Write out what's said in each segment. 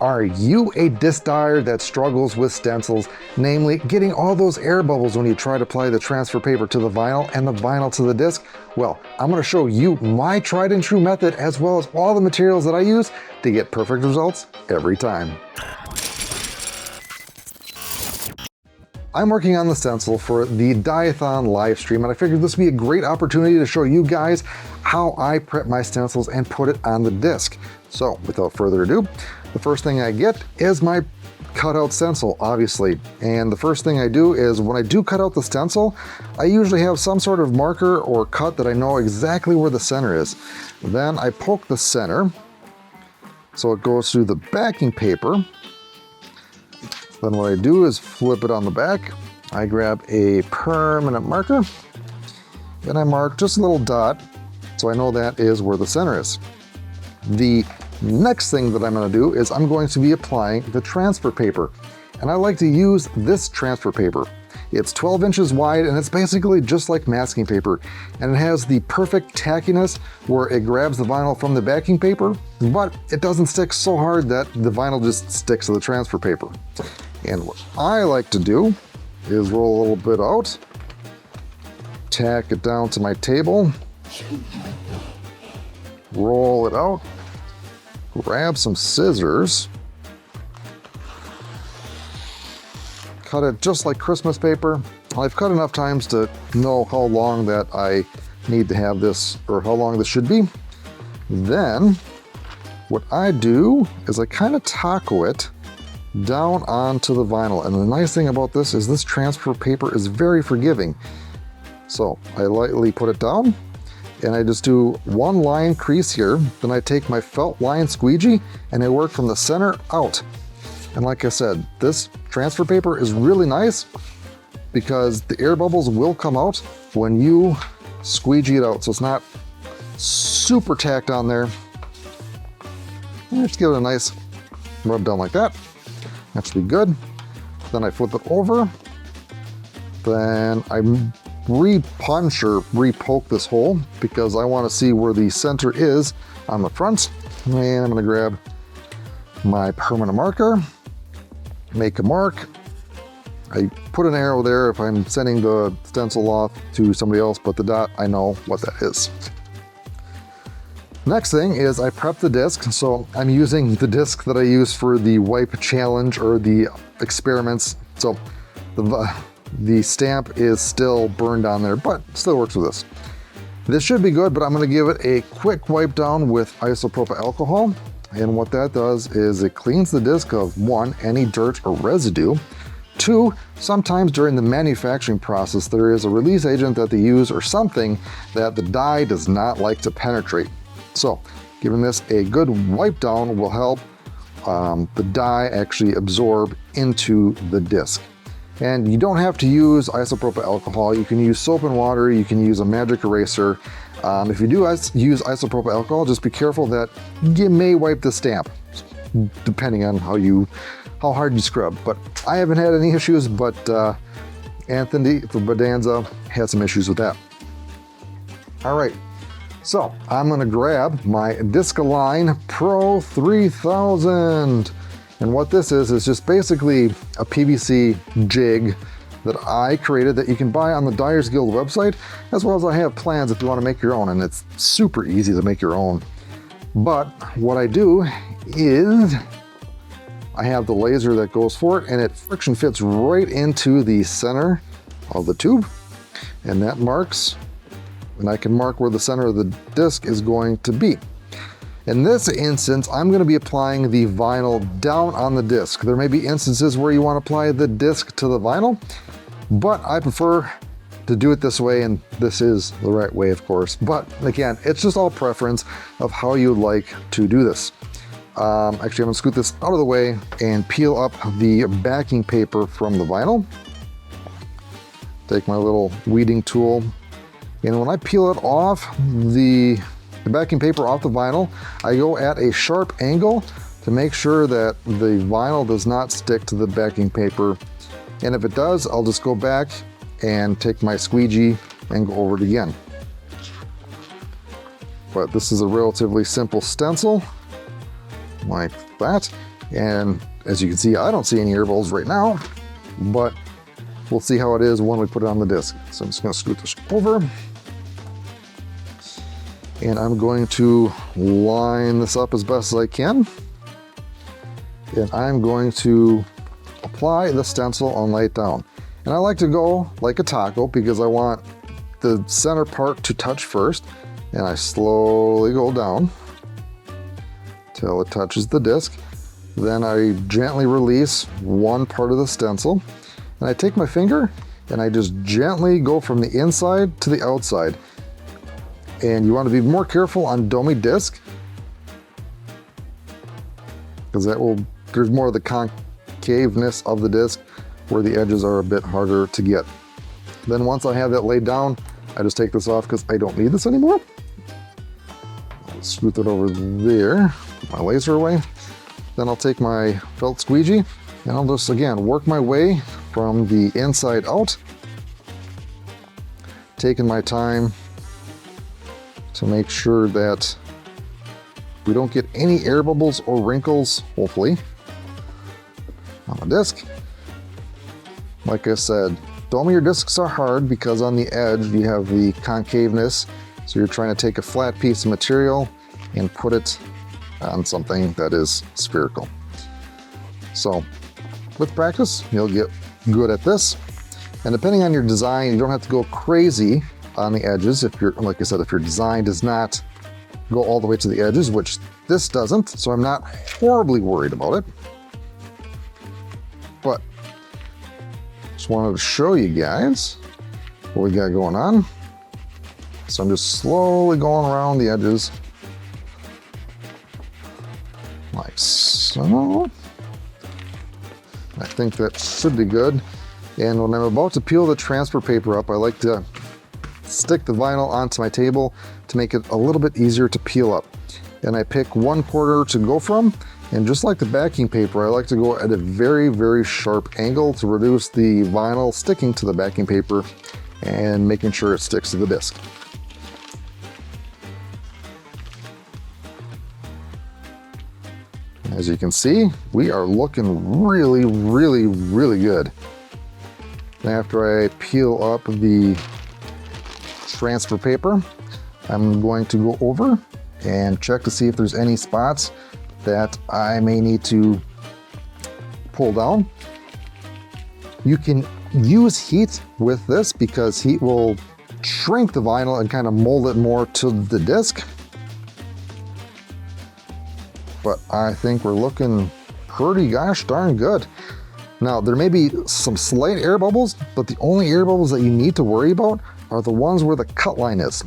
Are you a disc dyer that struggles with stencils, namely getting all those air bubbles when you try to apply the transfer paper to the vinyl and the vinyl to the disc? Well, I'm going to show you my tried and true method as well as all the materials that I use to get perfect results every time. I'm working on the stencil for the Dye-a-thon live stream, and I figured this would be a great opportunity to show you guys how I prep my stencils and put it on the disc. So without further ado, the first thing I get is my cutout stencil, obviously. And the first thing I do is when I do cut out the stencil, I usually have some sort of marker or cut that I know exactly where the center is. Then I poke the center so it goes through the backing paper. Then what I do is flip it on the back. I grab a permanent marker and I mark just a little dot so I know that is where the center is. The next thing that I'm going to do is I'm going to be applying the transfer paper. And I like to use this transfer paper. It's 12 inches wide and it's basically just like masking paper. And it has the perfect tackiness where it grabs the vinyl from the backing paper, but it doesn't stick so hard that the vinyl just sticks to the transfer paper. And what I like to do is roll a little bit out, tack it down to my table, roll it out, grab some scissors, cut it just like Christmas paper. I've cut enough times to know how long that I need to have this, or how long this should be. Then what I do is I kind of taco it down onto the vinyl. And the nice thing about this is this transfer paper is very forgiving. So I lightly put it down and I just do one line crease here. Then I take my felt line squeegee and I work from the center out. And like I said, this transfer paper is really nice because the air bubbles will come out when you squeegee it out. So it's not super tacked on there. Just give it a nice rub down like that. That should be good. Then I flip it over. Then I re-punch or re-poke this hole because I want to see where the center is on the front. And I'm going to grab my permanent marker, make a mark. I put an arrow there if I'm sending the stencil off to somebody else, but the dot, I know what that is. Next thing is I prep the disc. So I'm using the disc that I use for the wipe challenge or the experiments. So the stamp is still burned on there, but still works with this. This should be good, but I'm going to give it a quick wipe down with isopropyl alcohol. And what that does is it cleans the disc of 1, any dirt or residue. 2, sometimes during the manufacturing process, there is a release agent that they use or something that the dye does not like to penetrate. So giving this a good wipe down will help the dye actually absorb into the disc. And you don't have to use isopropyl alcohol. You can use soap and water. You can use a magic eraser. If you do use isopropyl alcohol, just be careful that you may wipe the stamp, depending on how hard you scrub. But I haven't had any issues, but Anthony for Bodanza had some issues with that. All right. So I'm going to grab my Disc-Align Pro 3000. And what this is just basically a PVC jig that I created that you can buy on the Dyers Guild website, as well as I have plans if you want to make your own, and it's super easy to make your own. But what I do is I have the laser that goes for it, and it friction fits right into the center of the tube, and that marks, and I can mark where the center of the disc is going to be. In this instance, I'm going to be applying the vinyl down on the disc. There may be instances where you want to apply the disc to the vinyl, but I prefer to do it this way, and this is the right way, of course. But again, it's just all preference of how you like to do this. Actually, I'm going to scoot this out of the way and peel up the backing paper from the vinyl. Take my little weeding tool, and when I peel it off, the backing paper off the vinyl, I go at a sharp angle to make sure that the vinyl does not stick to the backing paper. And if it does, I'll just go back and take my squeegee and go over it again. But this is a relatively simple stencil, like that. And as you can see, I don't see any air bubbles right now, but we'll see how it is when we put it on the disc. So I'm just gonna scoot this over. And I'm going to line this up as best as I can. And I'm going to apply the stencil and lay it down. And I like to go like a taco because I want the center part to touch first. And I slowly go down till it touches the disc. Then I gently release one part of the stencil. And I take my finger and I just gently go from the inside to the outside. And you want to be more careful on domy disc because there's more of the concaveness of the disc where the edges are a bit harder to get. Then once I have that laid down, I just take this off because I don't need this anymore. I'll scoot it over there, put my laser away. Then I'll take my felt squeegee and I'll just, again, work my way from the inside out, taking my time to make sure that we don't get any air bubbles or wrinkles, hopefully, on the disc. Like I said, domier discs are hard because on the edge you have the concaveness, so you're trying to take a flat piece of material and put it on something that is spherical. So with practice, you'll get good at this. And depending on your design, you don't have to go crazy on the edges. If you're, like I said, if your design does not go all the way to the edges, which this doesn't, so I'm not horribly worried about it. But just wanted to show you guys what we got going on. So I'm just slowly going around the edges like so. I think that should be good. And when I'm about to peel the transfer paper up, I like to stick the vinyl onto my table to make it a little bit easier to peel up. And I pick 1/4 to go from, and just like the backing paper, I like to go at a very, very sharp angle to reduce the vinyl sticking to the backing paper and making sure it sticks to the disc. As you can see, we are looking really, really, really good. After I peel up the transfer paper, I'm going to go over and check to see if there's any spots that I may need to pull down. You can use heat with this because heat will shrink the vinyl and kind of mold it more to the disc. But I think we're looking pretty gosh darn good. Now, there may be some slight air bubbles, but the only air bubbles that you need to worry about are the ones where the cut line is.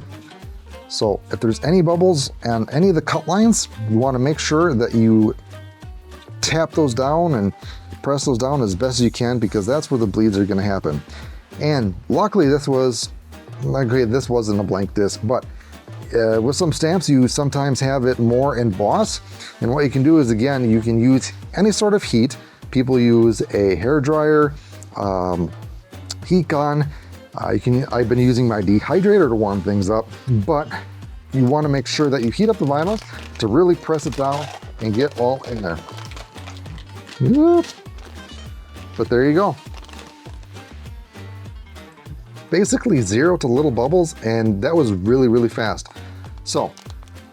So if there's any bubbles on any of the cut lines, you want to make sure that you tap those down and press those down as best as you can, because that's where the bleeds are going to happen. And luckily this wasn't a blank disc, but with some stamps you sometimes have it more embossed. And what you can do is, again, you can use any sort of heat. People use a hair dryer, heat gun. I've been using my dehydrator to warm things up, but you want to make sure that you heat up the vinyl to really press it down and get all in there. Whoop. But there you go. Basically 0 to little bubbles, and that was really, really fast. So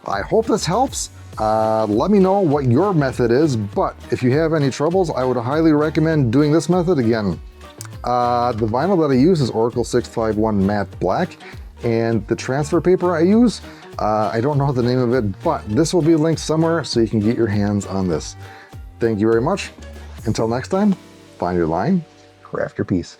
I hope this helps. Let me know what your method is, but if you have any troubles, I would highly recommend doing this method again. The vinyl that I use is Oracle 651 Matte Black, and the transfer paper I use, I don't know the name of it, but this will be linked somewhere so you can get your hands on this. Thank you very much. Until next time, find your line, craft your piece.